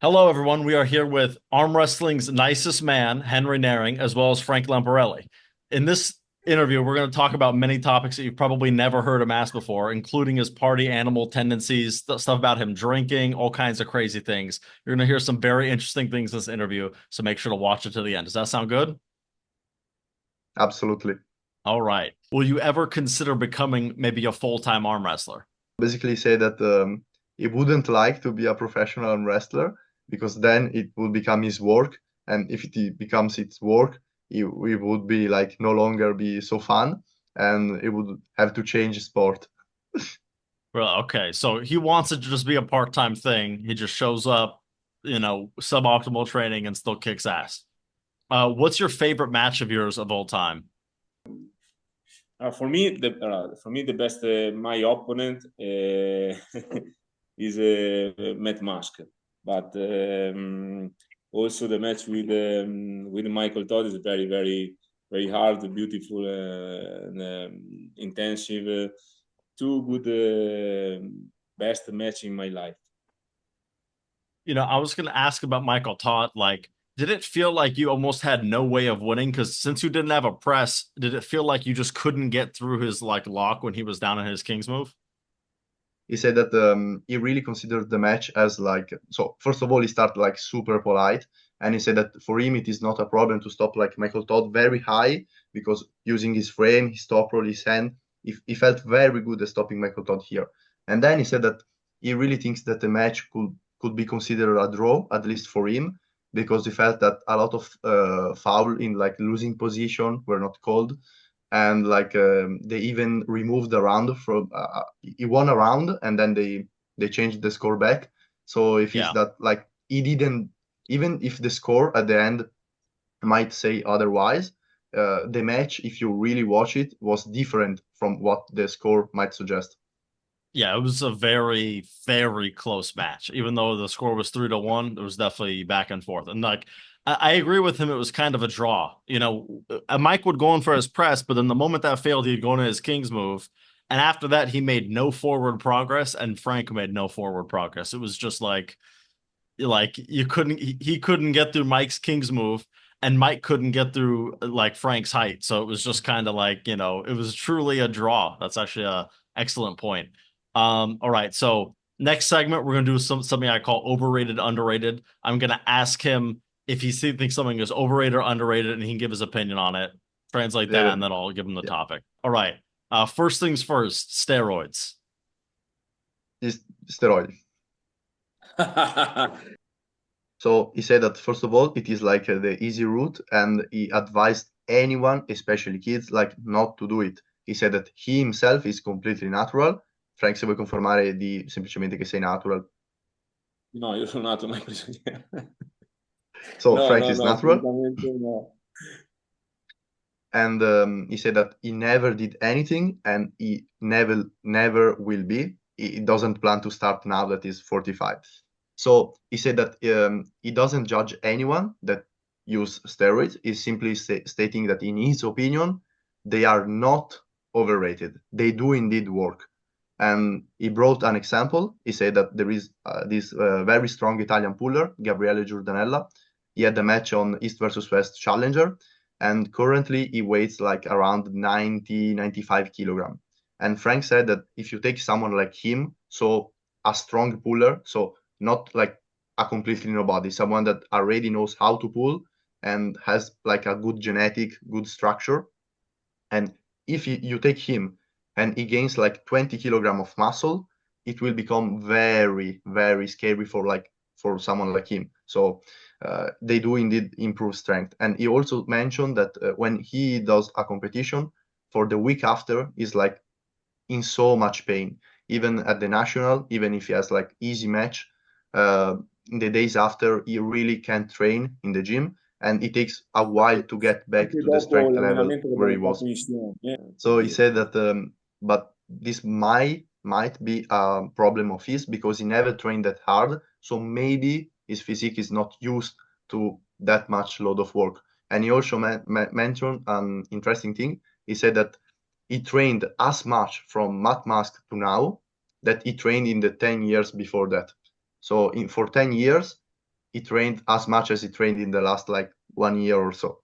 Hello, everyone. We are here with arm wrestling's nicest man, Henry Naring, as well as Frank Lamparelli. In this interview, we're going to talk about many topics that you've probably never heard him ask before, including his party animal tendencies, stuff about him drinking, all kinds of crazy things. You're going to hear some very interesting things in this interview, so make sure to watch it to the end. Does that sound good? Absolutely. All right. Will you ever consider becoming maybe a full-time arm wrestler? Basically, say that he wouldn't like to be a professional wrestler because then it would become his work, and if it becomes its work, it would be like no longer be so fun, and it would have to change sport. Well, okay. So he wants it to just be a part-time thing. He just shows up, suboptimal training and still kicks ass. What's your favorite match of yours of all time? For me, the best my opponent is Matt Musk, but also the match with Michael Todd is very very very hard, beautiful, and intensive. Two good best match in my life. I was going to ask about Michael Todd. Like, did it feel like you almost had no way of winning? Because since you didn't have a press, did it feel like you just couldn't get through his like lock when he was down in his King's move? He said that he really considered the match as like, so first of all he started like super polite, and he said that for him it is not a problem to stop like Michael Todd very high, because using his frame, his top roll, his hand, he felt very good at stopping Michael Todd here. And then he said that he really thinks that the match could be considered a draw, at least for him, because he felt that a lot of foul in like losing position were not called, and like they even removed the round from he won a round, and then they changed the score back. So if it's Yeah. that like he didn't, even if the score at the end might say otherwise, the match, if you really watch it, was different from what the score might suggest. Yeah, it was a very, very close match. Even though the score was 3-1, it was definitely back and forth. And like I agree with him, it was kind of a draw. Mike would go in for his press, but then the moment that failed, he'd go into his King's move. And after that, he made no forward progress, and Frank made no forward progress. It was just like you couldn't he couldn't get through Mike's King's move, and Mike couldn't get through like Frank's height. So it was just kind of like, it was truly a draw. That's actually a excellent point. All right, so next segment we're gonna do something I call overrated, underrated. I'm gonna ask him if thinks something is overrated or underrated, and he can give his opinion on it. Translate that, Yeah, and then I'll give him the yeah. topic. All right. First things first, steroids. It's steroid. So he said that first of all, it is like the easy route, and he advised anyone, especially kids, like not to do it. He said that he himself is completely natural. Frank, se vuoi confermare di semplicemente che sei natural. No, io sono nato mai prigioniero. So No, Frank no, is no, natural, assolutamente no. and he said that he never did anything, and he never will be. He doesn't plan to start now that he's 45. So he said that he doesn't judge anyone that use steroids. He's simply stating that in his opinion, they are not overrated. They do indeed work. And he brought an example. He said that there is this very strong Italian puller, Gabriele Giordanella. He had a match on East versus West Challenger, and currently he weighs like around 90, 95 kilogram. And Frank said that if you take someone like him, so a strong puller, so not like a completely nobody, someone that already knows how to pull and has like a good genetic, good structure, and if you take him and he gains like 20 kilogram of muscle, it will become very, very scary for someone like him. So they do indeed improve strength. And he also mentioned that when he does a competition, for the week after, he's like in so much pain. Even at the national, even if he has like easy match, in the days after, he really can't train in the gym, and it takes a while to get back Anche to the dopo strength level l'allenamento che where he abbiamo was. fatto insieme. So he said that, but this might be a problem of his because he never trained that hard. So maybe his physique is not used to that much load of work. And he also mentioned an interesting thing. He said that he trained as much from Matt Mask to now that he trained in the 10 years before that. So for 10 years, he trained as much as he trained in the last like 1 year or so.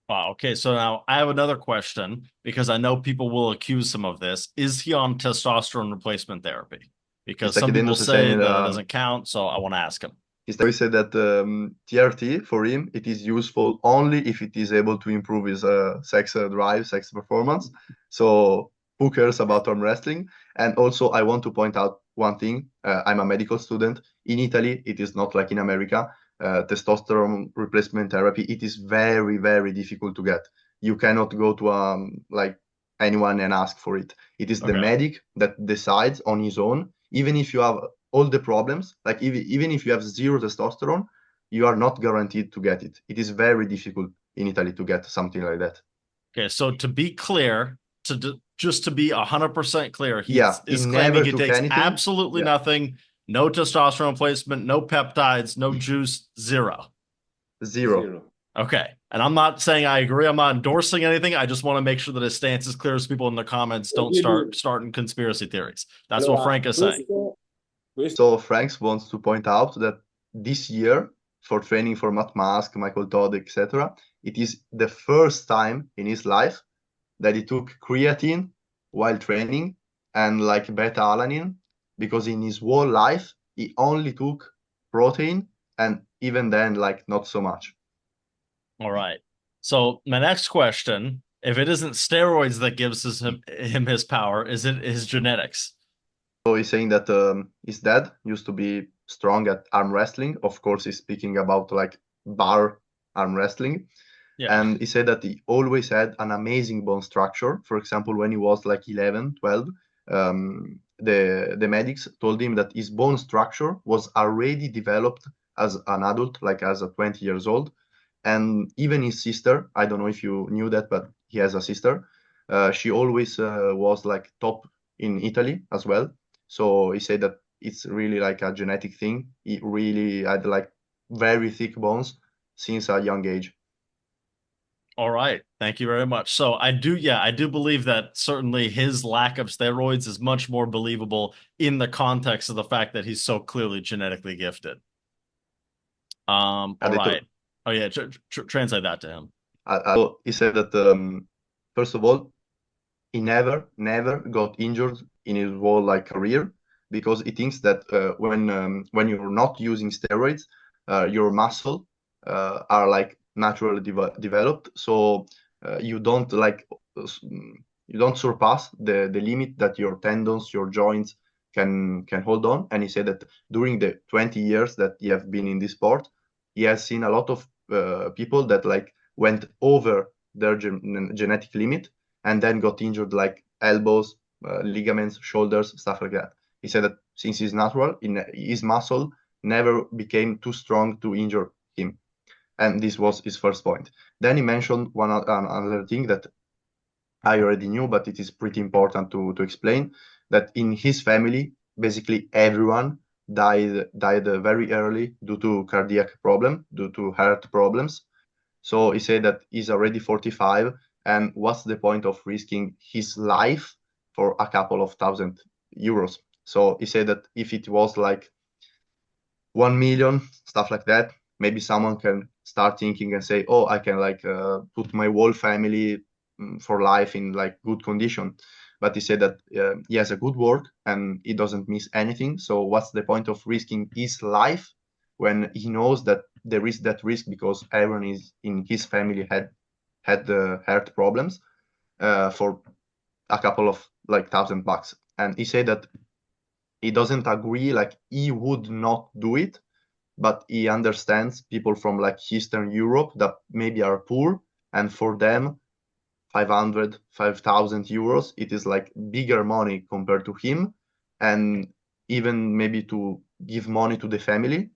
Wow. Okay. So now I have another question because I know people will accuse him of this. Is he on testosterone replacement therapy? Because Está some chiedendo people se say sei that it doesn't count. So I want to ask him. He said that TRT for him it is useful only if it is able to improve his sex drive, sex performance. So who cares about arm wrestling? And also I want to point out one thing. I'm a medical student. In Italy, it is not like in America. Testosterone replacement therapy, it is very, very difficult to get. You cannot go to like anyone and ask for it. It is the Okay. medic that decides on his own, even if you have all the problems, like even if you have zero testosterone, you are not guaranteed to get it. It is very difficult in Italy to get something like that. Okay. So to be clear, just to be 100% clear, he Yeah, he is claiming never he took takes anything. absolutely Yeah. nothing, no testosterone replacement, no peptides, no juice, zero. Zero. Okay. And I'm not saying I agree. I'm not endorsing anything. I just want to make sure that his stance is clear so people in the comments don't start starting conspiracy theories. That's what Frank is saying. So Franks wants to point out that this year, for training for Matt Mask, Michael Todd, etc., it is the first time in his life that he took creatine while training and like beta-alanine, because in his whole life he only took protein, and even then like not so much. All right. So my next question, if it isn't steroids that gives him his power, is it his genetics? So he's saying that his dad used to be strong at arm wrestling. Of course, he's speaking about like bar arm wrestling. Yeah. And he said that he always had an amazing bone structure. For example, when he was like 11, 12, the medics told him that his bone structure was already developed as an adult, like as a 20 years old. And even his sister, I don't know if you knew that, but he has a sister. She always was like top in Italy as well. So he said that it's really like a genetic thing. He really had like very thick bones since a young age. All right. Thank you very much. So I do believe that certainly his lack of steroids is much more believable in the context of the fact that he's so clearly genetically gifted. All right. Oh yeah, translate that to him. He said that first of all, he never got injured in his whole like career, because he thinks that when you're not using steroids, your muscle are like naturally developed, so you don't like you don't surpass the limit that your tendons, your joints can hold on. And he said that during the 20 years that he have been in this sport, he has seen a lot of people that like went over their genetic limit and then got injured, like elbows, ligaments, shoulders, stuff like that. He said that since he's natural, his muscle never became too strong to injure him. And this was his first point. Then he mentioned another thing that I already knew, but it is pretty important to explain, that in his family, basically everyone died very early due to cardiac problem, due to heart problems. So he said that he's already 45, and what's the point of risking his life for a couple of €1,000? So he said that if it was like 1 million, stuff like that, maybe someone can start thinking and say, oh, I can like put my whole family for life in like good condition. But he said that he has a good work and he doesn't miss anything. So what's the point of risking his life when he knows that there is that risk, because everyone is in his family had the heart problems for a couple of like $1,000? And he said that he doesn't agree, like he would not do it, but he understands people from like Eastern Europe that maybe are poor, and for them 5,000 euros, it is like bigger money compared to him, and even maybe to give money to the family.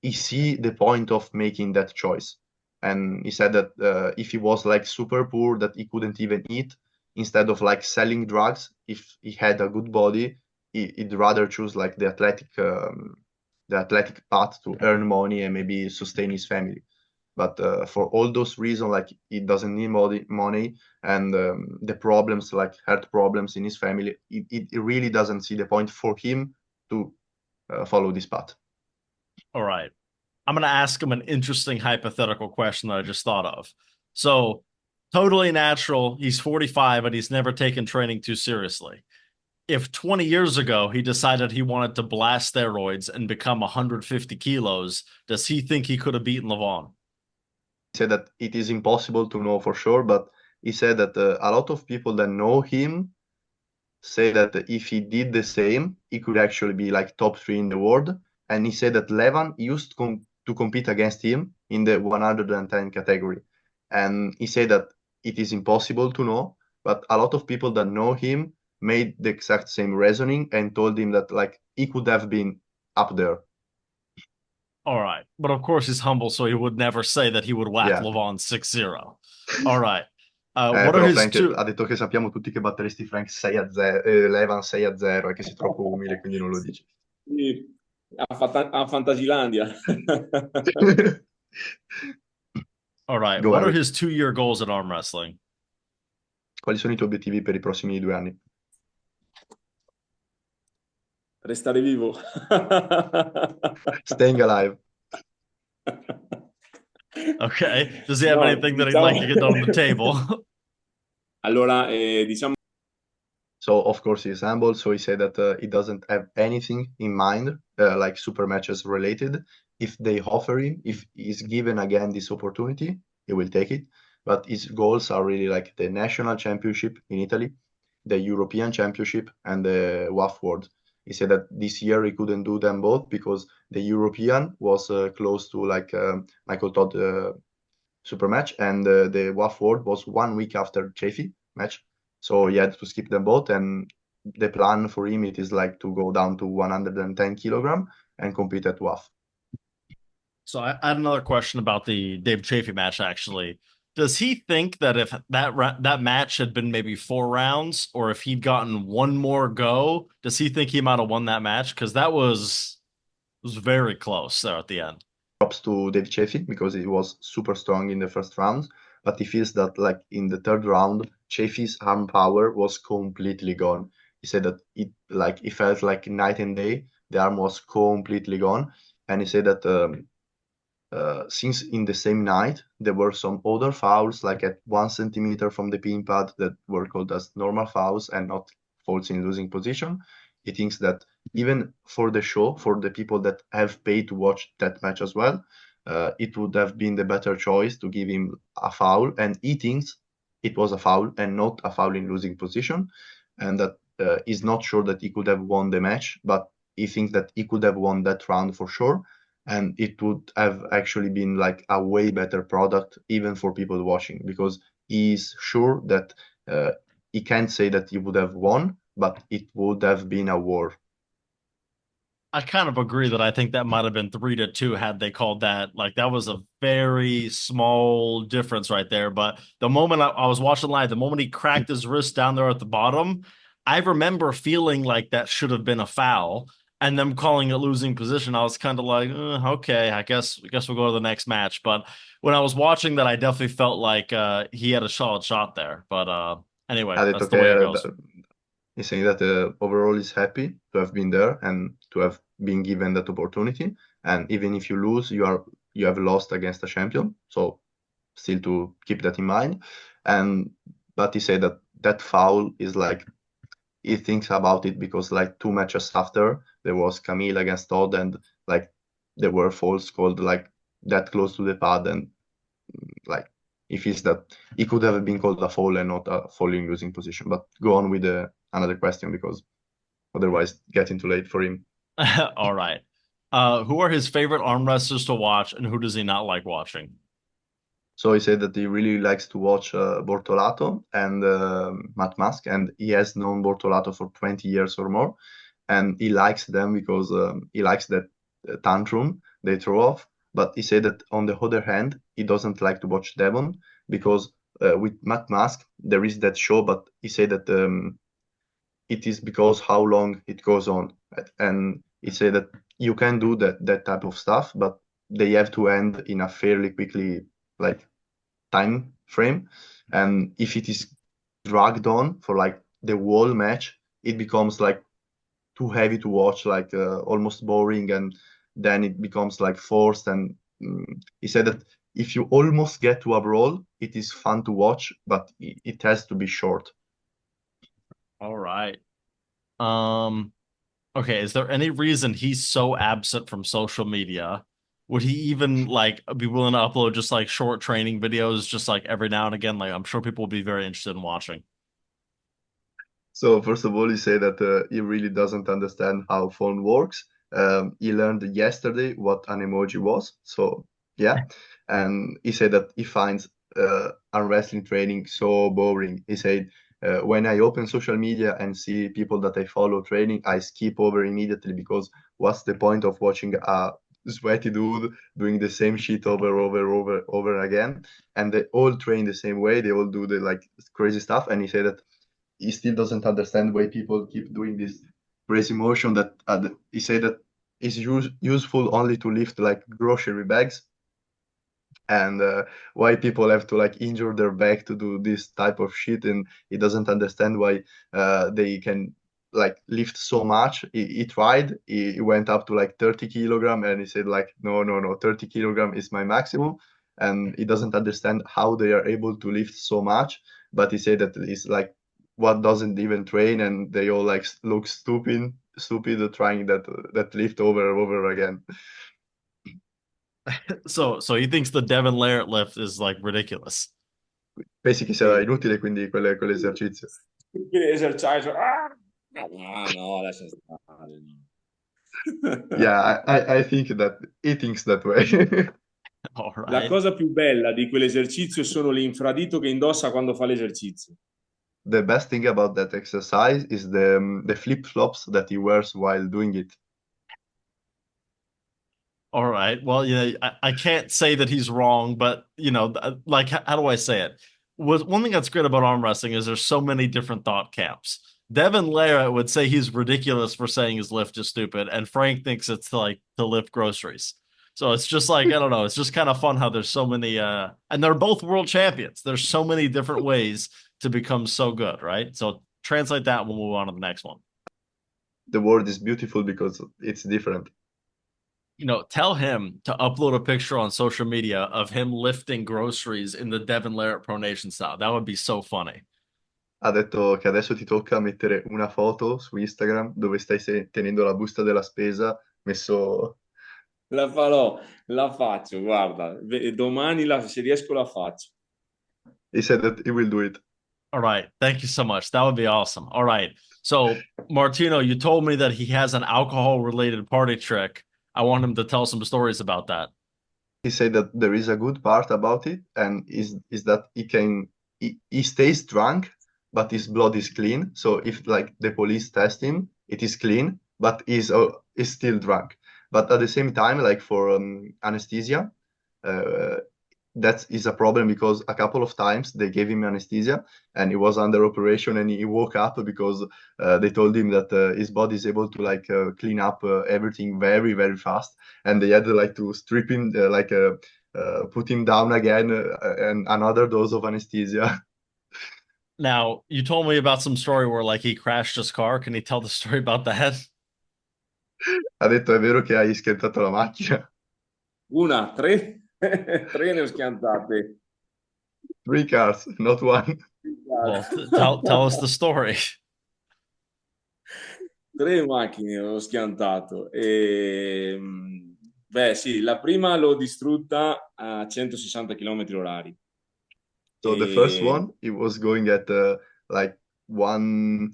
He see the point of making that choice. And he said that if he was like super poor, that he couldn't even eat, instead of like selling drugs, if he had a good body, he'd rather choose like the athletic path to earn money and maybe sustain his family. But for all those reasons, like he doesn't need money, and the problems like heart problems in his family, it really doesn't see the point for him to follow this path. All right. I'm going to ask him an interesting hypothetical question that I just thought of. So, totally natural. He's 45 and he's never taken training too seriously. If 20 years ago he decided he wanted to blast steroids and become 150 kilos, does he think he could have beaten Levan? He said that it is impossible to know for sure, but he said that a lot of people that know him say that if he did the same, he could actually be like top 3 in the world. And he said that Levan used to compete against him in the 110 category. And he said that it is impossible to know, but a lot of people that know him made the exact same reasoning and told him that like he could have been up there. All right. But of course he's humble, so he would never say that he would whack Yeah. Levan 6-0. All right. What are Però his Frank two? ha detto che sappiamo tutti che batteresti Frank 6-0, Levan 6-0 e che sei troppo umile, quindi non lo dici. Sì, a Fantasilandia. All right. Go What are ahead. his 2-year goals in arm wrestling? Quali sono i tuoi obiettivi per i prossimi 2 anni? Restare vivo. Staying alive. Okay. Does he have No, anything that he'd diciamo... like to get on the table? Allora, diciamo... So, of course, he's humble. So he said that he doesn't have anything in mind, like super matches related. If they offer him, if he's given again this opportunity, he will take it. But his goals are really like the national championship in Italy, the European championship, and the WAF World. He said that this year he couldn't do them both because the European was close to like Michael Todd super match, and the WAF World was 1 week after Chafee match. So he had to skip them both, and the plan for him it is like to go down to 110 kilogram and compete at WAF. So I had another question about the Dave Chafee match, actually. Does he think that if that match had been maybe 4 rounds, or if he'd gotten one more go, does he think he might have won that match? Because that was very close there at the end. Props to Dave Chafee because he was super strong in the first round, but he feels that like in the third round, Chafee's arm power was completely gone. He said that it felt like night and day. The arm was completely gone, and he said that since in the same night there were some other fouls like at 1 centimeter from the pin pad that were called as normal fouls and not fouls in losing position. He thinks that even for the show, for the people that have paid to watch that match as well, it would have been the better choice to give him a foul, and he thinks it was a foul and not a foul in losing position, and that he's not sure that he could have won the match, but he thinks that he could have won that round for sure, and it would have actually been like a way better product even for people watching because he's sure that he can't say that he would have won, but it would have been a war. I kind of agree that I think that might have been 3-2 had they called that. Like that was a very small difference right there. But the moment I was watching live, the moment he cracked his wrist down there at the bottom, I remember feeling like that should have been a foul, and them calling it losing position. I was kind of like, okay, I guess we'll go to the next match. But when I was watching that, I definitely felt like he had a solid shot there. But anyway, Ha detto that's the way it goes. he's saying that overall he's happy to have been there and to have been given that opportunity. And even if you lose, you have lost against a champion. So still to keep that in mind. But he said that foul is like he thinks about it because like 2 matches after there was Camille against Todd, and like there were fouls called like that close to the pad, and like he feels that it could have been called a foul and not a foul in losing position. But go on with another question because otherwise getting too late for him. All right. Who are his favorite arm wrestlers to watch, and who does he not like watching? So he said that he really likes to watch Bortolato and Matt Mask, and he has known Bortolato for 20 years or more, and he likes them because he likes that tantrum they throw off. But he said that on the other hand, he doesn't like to watch Devon because with Matt Mask there is that show, but he said that it is because how long it goes on, and he said that you can do that type of stuff, but they have to end in a fairly quickly like time frame, and if it is dragged on for like the whole match, it becomes like too heavy to watch, like almost boring, and then it becomes like forced. And he said that if you almost get to a brawl, it is fun to watch, but it has to be short. All right. Okay, is there any reason he's so absent from social media? Would he even like be willing to upload just like short training videos just like every now and again? Like I'm sure people would be very interested in watching. So first of all, he said that he really doesn't understand how phone works. He learned yesterday what an emoji was. So yeah, and he said that he finds arm wrestling training so boring. He said when I open social media and see people that I follow training, I skip over immediately because what's the point of watching a sweaty dude doing the same shit over again? And they all train the same way. They all do the like crazy stuff. And he said that he still doesn't understand why people keep doing this crazy motion that he said that is useful only to lift like grocery bags, and why people have to like injure their back to do this type of shit, and he doesn't understand why they can like lift so much. He tried, he went up to like 30 kilogram, and he said like no, 30 kilogram is my maximum, and he doesn't understand how they are able to lift so much. But he said that it's like what doesn't even train, and they all like look stupid trying that lift over again. So he thinks the Devon Larratt lift is like ridiculous. Pensi che sia Sì. inutile quindi quell'esercizio? Esercizio. Ah! No, lascia stare. Yeah, I think that he thinks that way. All La right. cosa più bella di quell'esercizio sono le infradito che indossa quando fa l'esercizio. The best thing about that exercise is the flip-flops that he wears while doing it. All right. Well, I can't say that he's wrong, but like how do I say it? One thing that's great about arm wrestling is there's so many different thought camps. Devon Lara would say he's ridiculous for saying his lift is stupid, and Frank thinks it's like to lift groceries. So it's just like I don't know. It's just kind of fun how there's so many, and they're both world champions. There's so many different ways to become so good, right? So translate that. We'll move on to the next one. The word is beautiful because it's different. Tell him to upload a picture on social media of him lifting groceries in the Devon Larratt pronation style. That would be so funny. Ha detto che adesso ti tocca mettere una foto su Instagram dove stai tenendo la busta della spesa messo. La farò, la faccio, guarda. Domani se riesco la faccio. He said that he will do it. All right. Thank you so much. That would be awesome. All right. So, Martino, you told me that he has an alcohol related party trick. I want him to tell some stories about that. He said that there is a good part about it, and is that he stays drunk, but his blood is clean. So if like the police test him, it is clean, but is still drunk. But at the same time, like for anesthesia, uh, that is a problem because a couple of times they gave him anesthesia and he was under operation and he woke up because they told him that his body is able to like clean up everything very very fast, and they had like to strip him put him down again and another dose of anesthesia. Now, you told me about some story where like he crashed his car. Can you tell the story about that? Ha detto è vero che hai schiantato la macchina? Una, tre, tre ne ho schiantate. 3 cars, not one. Well, tell us the story. Tre macchine ho schiantato. Beh, sì, la prima l'ho distrutta a 160 km orari. So the first one, he was going at like one,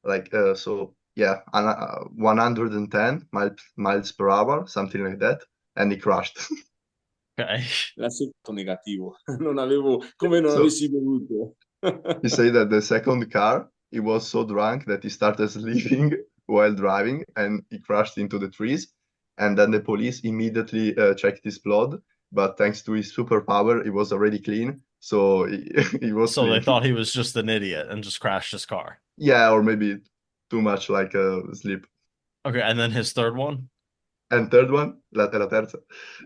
like so yeah, 110 miles per hour, something like that, and he crashed. Okay. La seconda negativo, non avevo, come non So avessi bevuto. he said that the second car, he was so drunk that he started sleeping while driving, and he crashed into the trees. And then the police immediately checked his blood, but thanks to his superpower, he was already clean. So he was So they clean. thought he was just an idiot and just crashed his car. Yeah, or maybe too much like sleep. Okay, and then his third one? And third one, la terza.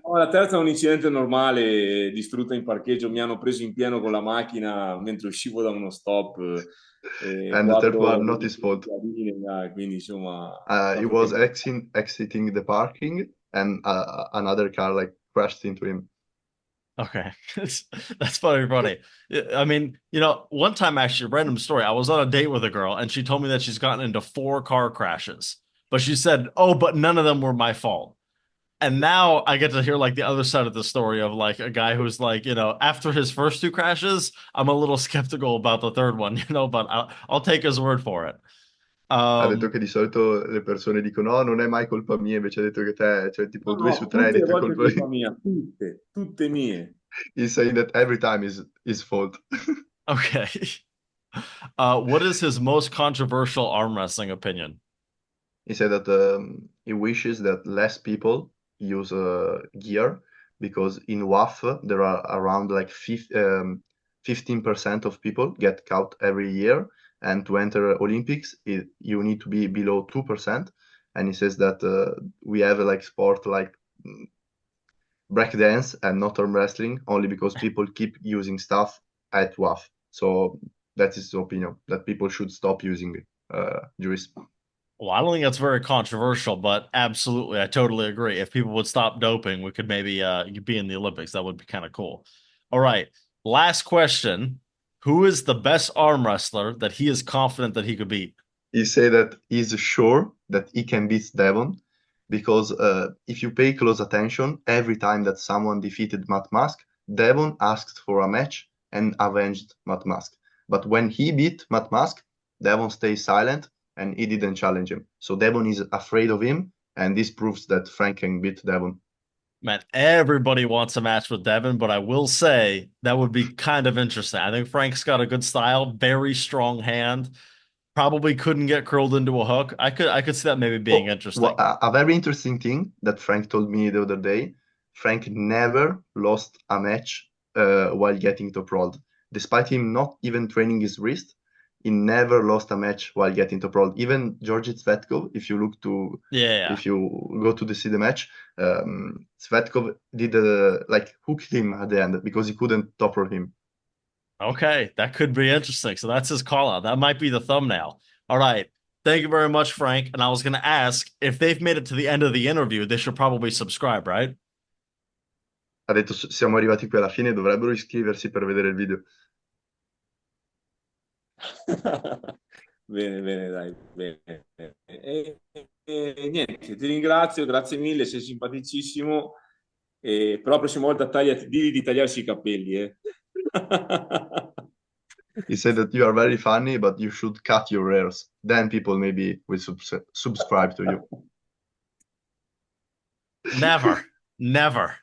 No, la terza è un incidente normale, distrutta in parcheggio, mi hanno preso in pieno con la macchina mentre uscivo da uno stop, And the third guardo one, not his fault. quindi insomma... He was exiting the parking, and another car like crashed into him. Okay. That's funny. I mean, one time actually, random story, I was on a date with a girl and she told me that she's gotten into 4 car crashes. But she said, "Oh, but none of them were my fault." And now I get to hear like the other side of the story of like a guy who's like, after his first 2 crashes, I'm a little skeptical about the third one, but I'll take his word for it. Ha detto Um, che di solito le persone dicono: "Oh, non è mai colpa mia", invece ha detto che te, cioè tipo No, 2 su no, 3 hai tutte le detto è volte è colpa colpa mia. mia, tutte mie. He's saying that every time is his fault. okay. What is his most controversial arm wrestling opinion? He said that he wishes that less people use gear because in WAF there are around like 15% of people get caught every year, and to enter Olympics you need to be below 2%. And he says that we have like sport like breakdance and not arm wrestling only because people keep using stuff at WAF. So that's his opinion, that people should stop using juries. Well, I don't think that's very controversial, but absolutely, I totally agree. If people would stop doping, we could maybe be in the Olympics. That would be kind of cool. All right. Last question. Who is the best arm wrestler that he is confident that he could beat? He said that he's sure that he can beat Devon because if you pay close attention, every time that someone defeated Matt Mask, Devon asked for a match and avenged Matt Mask. But when he beat Matt Mask, Devon stays silent and he didn't challenge him. So Devon is afraid of him, and this proves that Frank can beat Devon. Man, everybody wants a match with Devon, but I will say that would be kind of interesting. I think Frank's got a good style, very strong hand. Probably couldn't get curled into a hook. I could see that maybe being Oh, interesting. a very interesting thing that Frank told me the other day. Frank never lost a match while getting top rolled. Despite him not even training his wrist, he never lost a match while getting top rolled. Even Georgi Svetkov, Yeah. if you go to see the match, Svetkov did like hooked him at the end because he couldn't top roll him. Okay, that could be interesting. So that's his call out. That might be the thumbnail. All right. Thank you very much, Frank. And I was going to ask if they've made it to the end of the interview, they should probably subscribe, right? Ha detto: Siamo arrivati qui alla fine, dovrebbero iscriversi per vedere il video." Bene, dai, bene. Niente, ti ringrazio, grazie mille, sei simpaticissimo. Però la prossima volta digli di tagliarsi i capelli, eh. He said that you are very funny, but you should cut your hairs. Then people maybe will subscribe to you. Never. Never.